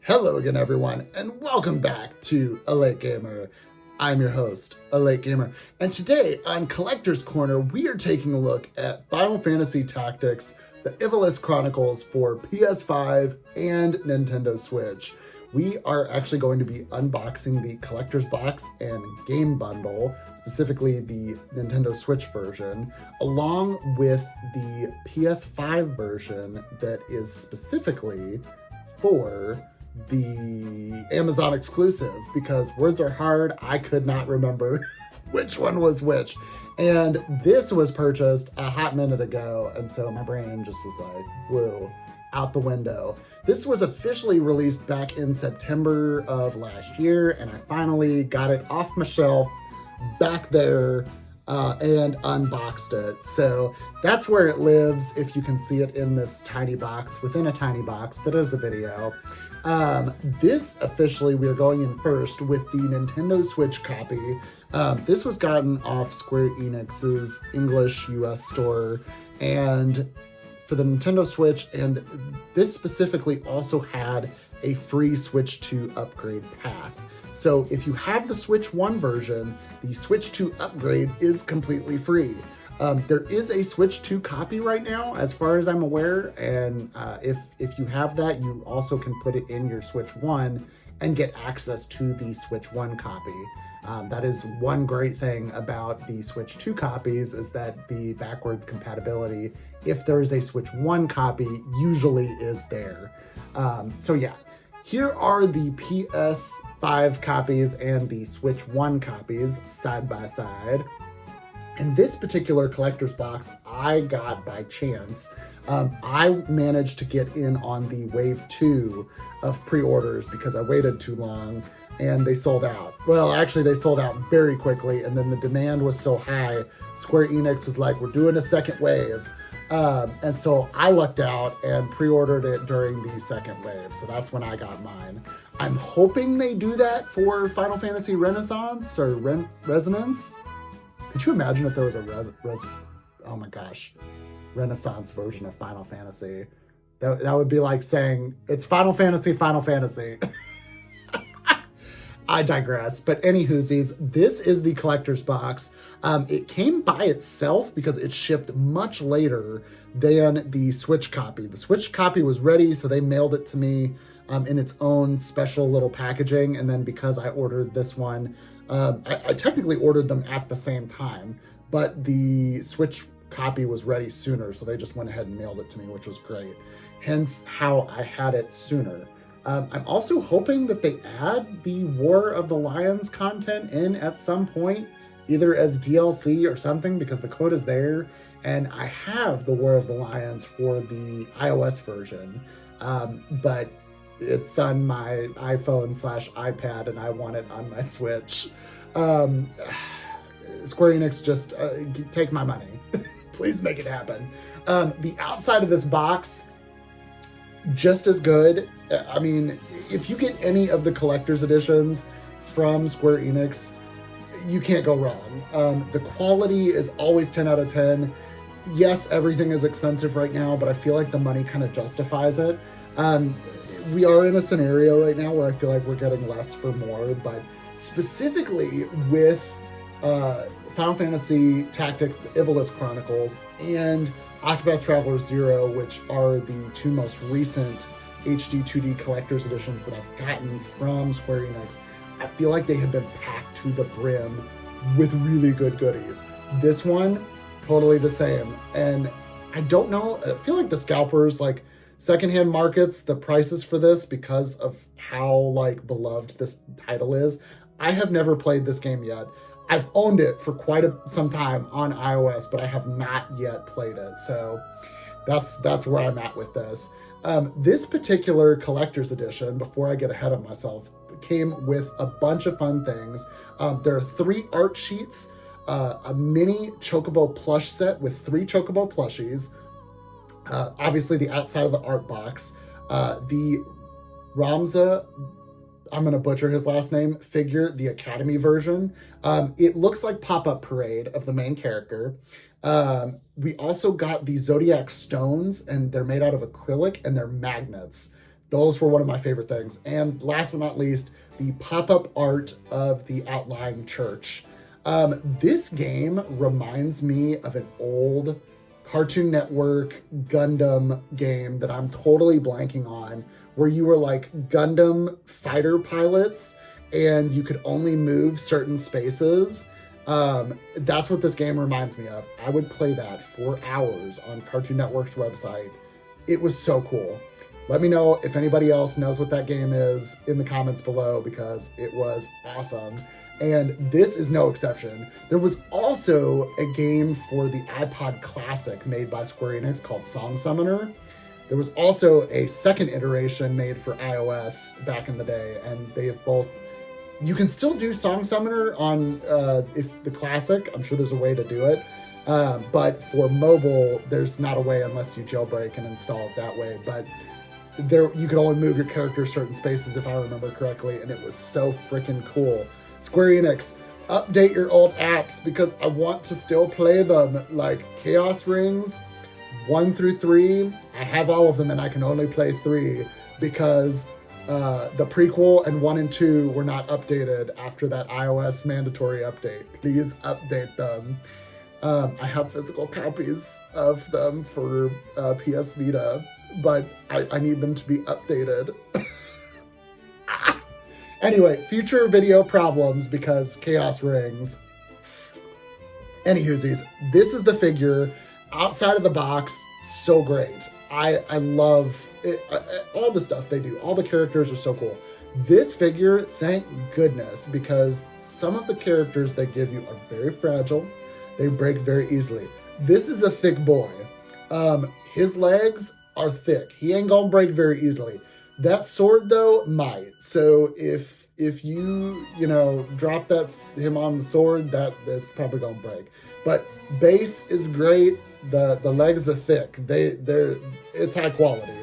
Hello again, everyone, and welcome back to A Late Gamer. I'm your host, A Late Gamer, and today on Collector's Corner, we are taking a look at Final Fantasy Tactics, the Ivalice Chronicles for PS5 and Nintendo Switch. We are actually going to be unboxing the Collector's Box and Game Bundle, specifically the Nintendo Switch version, along with the PS5 version that is specifically for the Amazon exclusive, because words are hard. I could not remember which one was which. And this was purchased a hot minute ago, and so my brain just was like, whoa, out the window. This was officially released back in September of last year, and I finally got it off my shelf back there and unboxed it. So that's where it lives, if you can see it in this tiny box, within a tiny box that is a video. This officially, we are going in first with the Nintendo Switch copy. This was gotten off Square Enix's English US store, and for the Nintendo Switch, and this specifically also had a free Switch 2 upgrade path. So if you have the Switch 1 version, the Switch 2 upgrade is completely free. There is a Switch 2 copy right now, as far as I'm aware, and if you have that, you also can put it in your Switch 1 and get access to the Switch 1 copy. That is one great thing about the Switch 2 copies, is that the backwards compatibility, if there is a Switch 1 copy, usually is there. So yeah, here are the PS5 copies and the Switch 1 copies side by side. And this particular collector's box I got by chance. I managed to get in on the wave 2 of pre-orders because I waited too long and they sold out. Well, actually they sold out very quickly, and then the demand was so high, Square Enix was like, we're doing a second wave. And so I lucked out and pre-ordered it during the second wave. So that's when I got mine. I'm hoping they do that for Final Fantasy Renaissance or Resonance. Could you imagine if there was a oh my gosh, Renaissance version of Final Fantasy? That would be like saying it's Final Fantasy. I digress, but anywhoosies, this is the collector's box. It came by itself because it shipped much later than the Switch copy. The Switch copy was ready, so they mailed it to me in its own special little packaging, and then because I ordered this one, I technically ordered them at the same time, but the Switch copy was ready sooner, so they just went ahead and mailed it to me, which was great. Hence how I had it sooner. I'm also hoping that they add the War of the Lions content in at some point, either as DLC or something, because the code is there, and I have the War of the Lions for the iOS version, but it's on my iPhone/iPad, and I want it on my Switch. Square Enix, just take my money. Please make it happen. The outside of this box, just as good. I mean, if you get any of the collector's editions from Square Enix, you can't go wrong. The quality is always 10 out of 10. Yes, everything is expensive right now, but I feel like the money kind of justifies it. We are in a scenario right now where I feel like we're getting less for more, but specifically with Final Fantasy Tactics, the Ivalice Chronicles, and Octopath Traveler 0, which are the two most recent HD 2D collector's editions that I've gotten from Square Enix, I feel like they have been packed to the brim with really good goodies. This one, totally the same. And I don't know, I feel like the scalpers, like secondhand markets, the prices for this, because of how like beloved this title is. I have never played this game yet. I've owned it for quite some time on iOS, but I have not yet played it. So that's where I'm at with this. This particular collector's edition, before I get ahead of myself, came with a bunch of fun things. There are 3 art sheets, a mini Chocobo plush set with 3 Chocobo plushies, obviously the outside of the art box, the Ramza, I'm going to butcher his last name, figure, the Academy version. It looks like Popup Parade of the main character. We also got the Zodiac stones, and they're made out of acrylic, and they're magnets. Those were one of my favorite things. And last but not least, the pop-up art of the Outlying church. This game reminds me of an old Cartoon Network Gundam game that I'm totally blanking on, where you were like Gundam fighter pilots and you could only move certain spaces. That's what this game reminds me of. I would play that for hours on Cartoon Network's website. It was so cool. Let me know if anybody else knows what that game is in the comments below, because it was awesome. And this is no exception. There was also a game for the iPod Classic made by Square Enix called Song Summoner. There was also a second iteration made for iOS back in the day, and they have both. You can still do Song Summoner on if the Classic. I'm sure there's a way to do it. But for mobile, there's not a way unless you jailbreak and install it that way. But there, you could only move your character certain spaces, if I remember correctly, and it was so freaking cool. Square Enix, update your old apps, because I want to still play them. Like Chaos Rings 1 through 3, I have all of them and I can only play 3 because the prequel and 1 and 2 were not updated after that iOS mandatory update. Please update them. I have physical copies of them for PS Vita, but I need them to be updated. Anyway, future video problems because Chaos Rings. Anywhoosies, this is the figure outside of the box. So great. I love it, all the stuff they do. All the characters are so cool. This figure, thank goodness, because some of the characters they give you are very fragile. They break very easily. This is a thick boy. His legs are thick. He ain't gonna break very easily. That sword though might. So if you drop him on the sword, that's probably gonna break. But base is great. The legs are thick. It's high quality.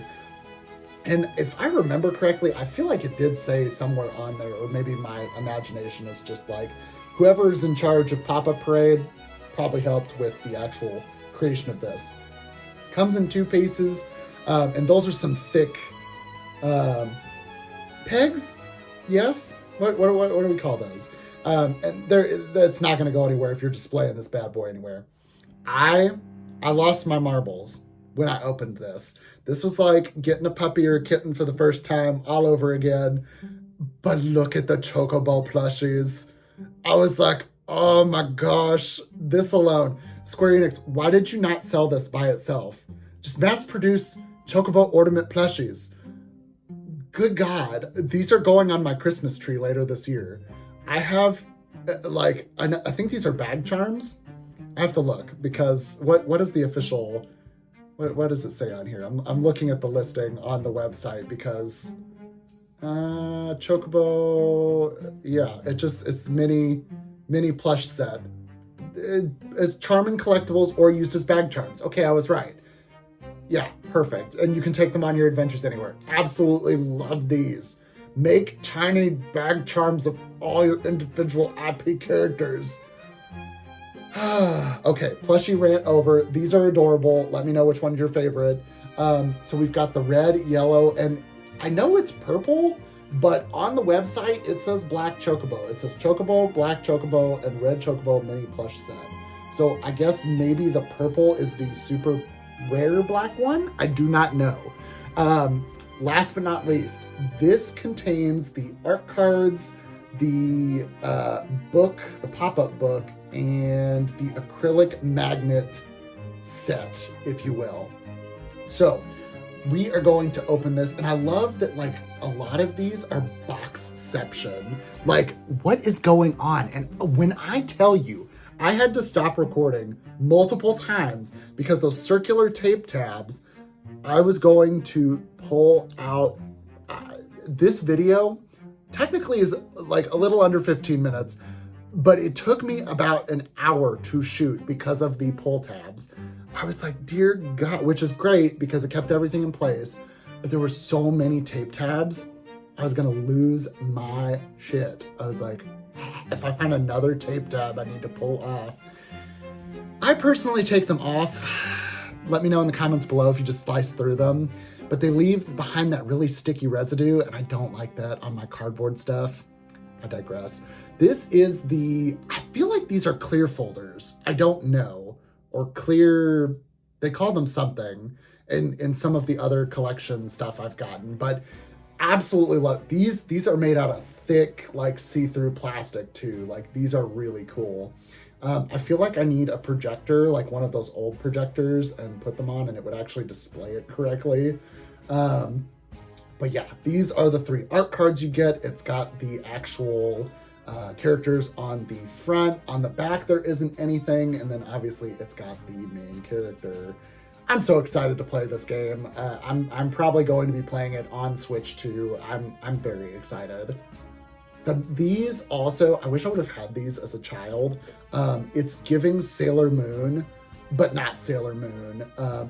And if I remember correctly, I feel like it did say somewhere on there, or maybe my imagination is just like, whoever's in charge of Pop-Up Parade probably helped with the actual creation of this. Comes in 2 pieces, and those are some thick pegs. Yes, what do we call those? And that's not going to go anywhere if you're displaying this bad boy anywhere. I lost my marbles when I opened this. This was like getting a puppy or a kitten for the first time all over again. But look at the Chocobo plushies. I was like, oh my gosh, this alone. Square Enix, why did you not sell this by itself? Just mass produce Chocobo ornament plushies. Good God, these are going on my Christmas tree later this year. I have, I think these are bag charms. I have to look, because what is the official, what does it say on here? I'm looking at the listing on the website, because Chocobo, yeah, it's mini plush set. As charming collectibles or used as bag charms. Okay, I was right. Yeah, perfect. And you can take them on your adventures anywhere. Absolutely love these. Make tiny bag charms of all your individual IP characters. Okay, plushie rant over. These are adorable. Let me know which one's your favorite. So we've got the red, yellow, and I know it's purple, but on the website it says black Chocobo. It says Chocobo, black Chocobo, and red Chocobo mini plush set. So I guess maybe the purple is the super rare black one? I do not know. Last but not least, this contains the art cards, the book, the pop-up book, and the acrylic magnet set, if you will. So we are going to open this, and I love that like a lot of these are Boxception. Like, what is going on? And when I tell you, I had to stop recording multiple times because those circular tape tabs, I was going to pull out. This video technically is like a little under 15 minutes, but it took me about an hour to shoot because of the pull tabs. I was like, dear God, which is great because it kept everything in place, but there were so many tape tabs, I was gonna lose my shit. I was like, if I find another tape tab I need to pull off. I personally take them off. Let me know in the comments below if you just slice through them. but they leave behind that really sticky residue, and I don't like that on my cardboard stuff. I digress. This is I feel like these are clear folders. I don't know. Or clear, they call them something in some of the other collection stuff I've gotten, but absolutely love these. These are made out of thick, like see-through plastic too. Like these are really cool. I feel like I need a projector, like one of those old projectors, and put them on and it would actually display it correctly. But yeah, these are the 3 art cards you get. It's got the actual characters on the front. On the back, there isn't anything. And then obviously it's got the main character. I'm so excited to play this game. I'm probably going to be playing it on Switch too. I'm very excited. These also, I wish I would have had these as a child. It's giving Sailor Moon, but not Sailor Moon,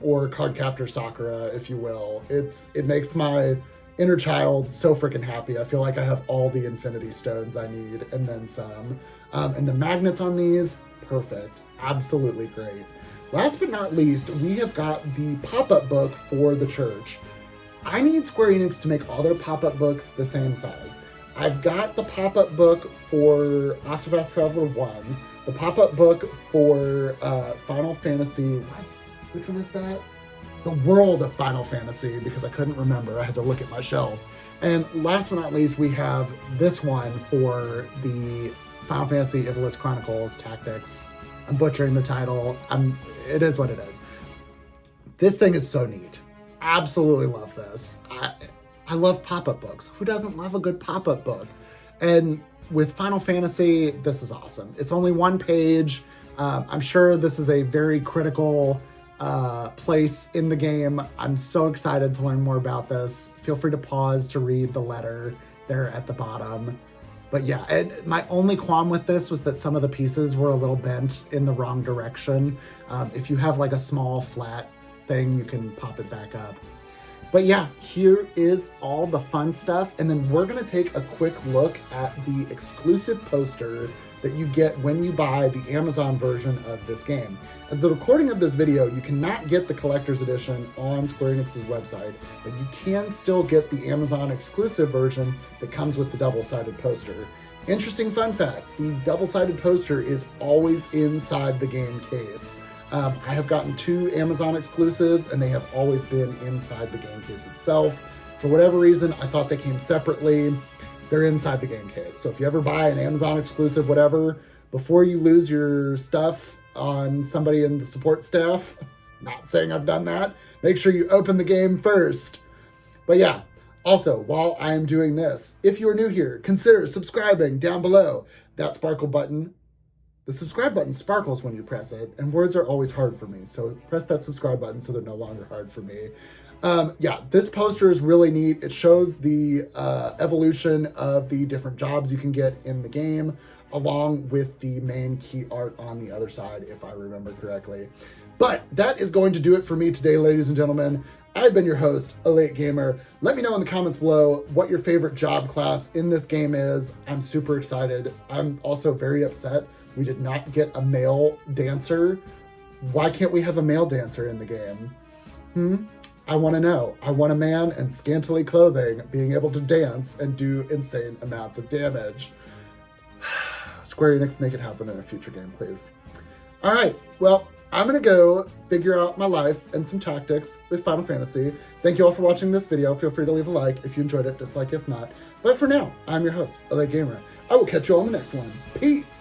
or Cardcaptor Sakura, if you will. It makes my inner child so freaking happy. I feel like I have all the Infinity Stones I need and then some. And the magnets on these, perfect. Absolutely great. Last but not least, we have got the pop-up book for the church. I need Square Enix to make all their pop-up books the same size. I've got the pop-up book for Octopath Traveler 1, the pop-up book for Final Fantasy, which one is that? The World of Final Fantasy, because I couldn't remember. I had to look at my shelf. And last but not least, we have this one for the Final Fantasy Ivalice Chronicles Tactics. I'm butchering the title. It is what it is. This thing is so neat. Absolutely love this. I love pop-up books. Who doesn't love a good pop-up book? And with Final Fantasy, this is awesome. It's only 1 page. I'm sure this is a very critical place in the game. I'm so excited to learn more about this. Feel free to pause to read the letter there at the bottom. But yeah, and my only qualm with this was that some of the pieces were a little bent in the wrong direction. If you have like a small flat thing, you can pop it back up. But yeah, here is all the fun stuff. And then we're gonna take a quick look at the exclusive poster that you get when you buy the Amazon version of this game. As the recording of this video, you cannot get the collector's edition on Square Enix's website, but you can still get the Amazon exclusive version that comes with the double-sided poster. Interesting fun fact, the double-sided poster is always inside the game case. I have gotten 2 Amazon exclusives and they have always been inside the game case itself. For whatever reason, I thought they came separately. They're inside the game case. So if you ever buy an Amazon exclusive, whatever, before you lose your stuff on somebody in the support staff, not saying I've done that, make sure you open the game first. But yeah, also, while I'm doing this, if you are new here, consider subscribing down below. That sparkle button, the subscribe button sparkles when you press it, and words are always hard for me. So press that subscribe button so they're no longer hard for me. Yeah, this poster is really neat. It shows the evolution of the different jobs you can get in the game, along with the main key art on the other side, if I remember correctly. But that is going to do it for me today, ladies and gentlemen. I've been your host, A Late Gamer. Let me know in the comments below what your favorite job class in this game is. I'm super excited. I'm also very upset we did not get a male dancer. Why can't we have a male dancer in the game? I want to know. I want a man in scantily clothing being able to dance and do insane amounts of damage. Square Enix, make it happen in a future game, please. All right, well, I'm going to go figure out my life and some tactics with Final Fantasy. Thank you all for watching this video. Feel free to leave a like if you enjoyed it, dislike if not. But for now, I'm your host, A Late Gamer. I will catch you all in the next one. Peace!